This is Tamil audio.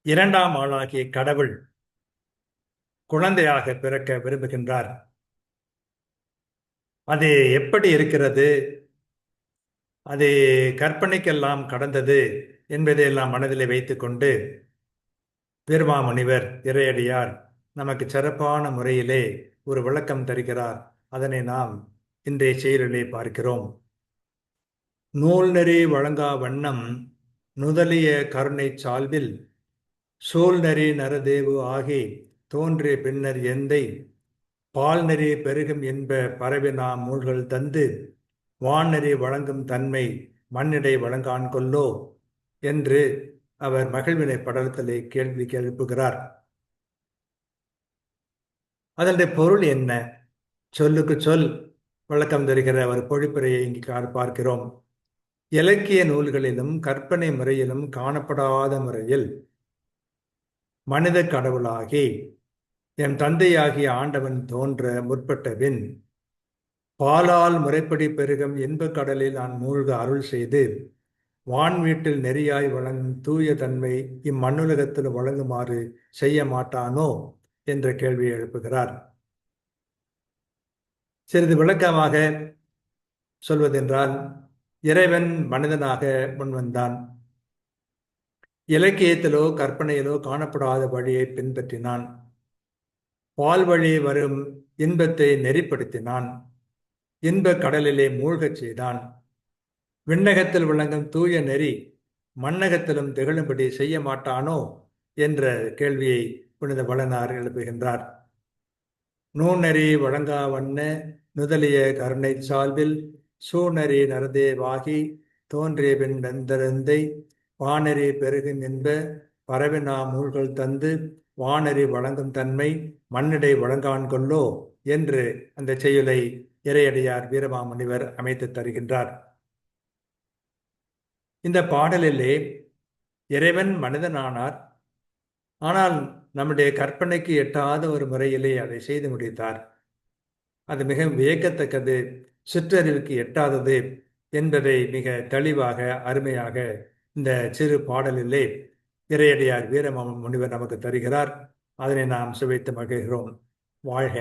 இரண்டாம் ஆளாகிய கடவுள் குழந்தையாக பிறக்க விரும்புகின்றார். அது எப்படி இருக்கிறது, அது கற்பனைக்கெல்லாம் கடந்தது என்பதையெல்லாம் மனதிலே வைத்துக்கொண்டு வீரமாமுனிவர் இறையடியார் நமக்கு சிறப்பான முறையிலே ஒரு விளக்கம் தருகிறார். அதனை நாம் இன்றைய செயலிலே பார்க்கிறோம். நூல் நெறி வழங்கா வண்ணம் நுதலிய கருணை சால்வில் சூழ்நெறி நரதேவு ஆகி தோன்றிய பின்னர் எந்தை பால்நெறி பெருகும் என்ப பரவினா மூல்கள் தந்து வான்நெறி வழங்கும் தன்மை மண்ணிடை வழங்கான் கொல்லோ என்று அவர் மகிழ்வினை படலத்திலே கேள்வி எழுப்புகிறார். அதனுடைய பொருள் என்ன? சொல்லுக்கு சொல் விளக்கம் தருகிற ஒரு பொழிப்புரையை இங்கு பார்க்கிறோம். இலக்கிய நூல்களிலும் கற்பனை முறையிலும் காணப்படாத முறையில் மனித கடவுளாகி என் தந்தையாகிய ஆண்டவன் தோன்ற முற்பட்டபின் பாலால் முறைப்படி பெருகும் இன்பக் கடலில் நான் மூழ்க அருள் செய்து வான் வீட்டில் நெறியாய் வழங்கும் தூய தன்மை இம்மண்ணுலகத்தில் வழங்குமாறு செய்ய மாட்டானோ என்ற கேள்வியை எழுப்புகிறார். சிறிது விளக்கமாக சொல்வதென்றால், இறைவன் மனிதனாக முன்வந்தான். இலக்கியத்திலோ கற்பனையிலோ காணப்படாத வழியை பின்பற்றினான். பால் வழி வரும் இன்பத்தை நெறிப்படுத்தினான். இன்பக் கடலிலே மூழ்கச் செய்தான். விண்ணகத்தில் விளங்கும் தூய நெறி மண்ணகத்திலும் திகழும்படி செய்ய மாட்டானோ என்ற கேள்வியை புனித வளனார் எழுப்புகின்றார். நூநெறி வழங்கா வண்ண நுதலிய கருணை சால்வில் சூநெறி நரதேவாகி தோன்றிய பின் வெந்தரந்தை வானெறி பெருகும் என்ப பரவினா மூழ்கள் தந்து வானெறி வழங்கும் தன்மை மண்ணிடை வழங்கான் கொல்லோ என்று அந்த செய்யுளை இறையடியார் வீரமாமுனிவர் அமைத்து தருகின்றார். இந்த பாடலிலே இறைவன் மனிதனானார். ஆனால் நம்முடைய கற்பனைக்கு எட்டாத ஒரு முறையிலே அதை செய்து முடித்தார். அது மிக வியக்கத்தக்கது, சிற்றறிவுக்கு எட்டாதது என்பதை மிக தெளிவாக அருமையாக இந்த சிறு பாடலிலே இறையடியார் வீரமாமுனிவர் நமக்கு தருகிறார். அதனை நாம் சுவைத்து மகிழ்கிறோம். வாழ்க!